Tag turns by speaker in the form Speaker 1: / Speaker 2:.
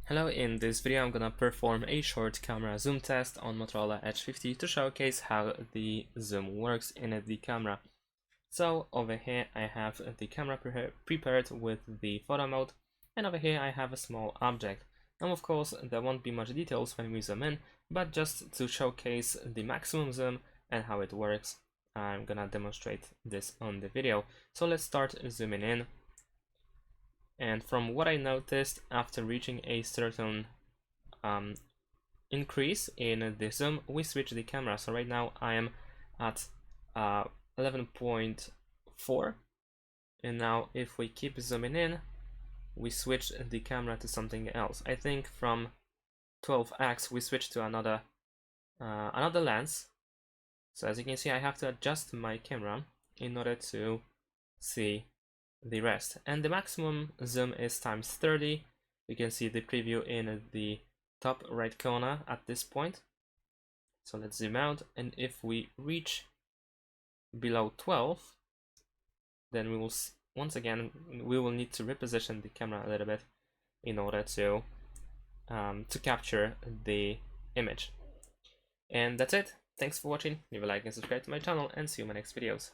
Speaker 1: Hello, in this video I'm gonna perform a short camera zoom test on Motorola Edge 50 to showcase how the zoom works in the camera. So over here I have the camera prepared with the photo mode, and over here I have a small object. Now of course there won't be much details when we zoom in, but just to showcase the maximum zoom and how it works, I'm gonna demonstrate this on the video. So let's start zooming in. And from what I noticed, after reaching a certain increase in the zoom, we switch the camera. So right now I am at 11.4, and now if we keep zooming in, we switch the camera to something else. I think from 12x we switch to another lens. So as you can see, I have to adjust my camera in order to see the rest, and the maximum zoom is times 30. You can see the preview in the top right corner at this point. So let's zoom out, and if we reach below 12, then we will once again need to reposition the camera a little bit in order to capture the image. And that's it. Thanks for watching. Leave a like and subscribe to my channel, and see you in my next videos.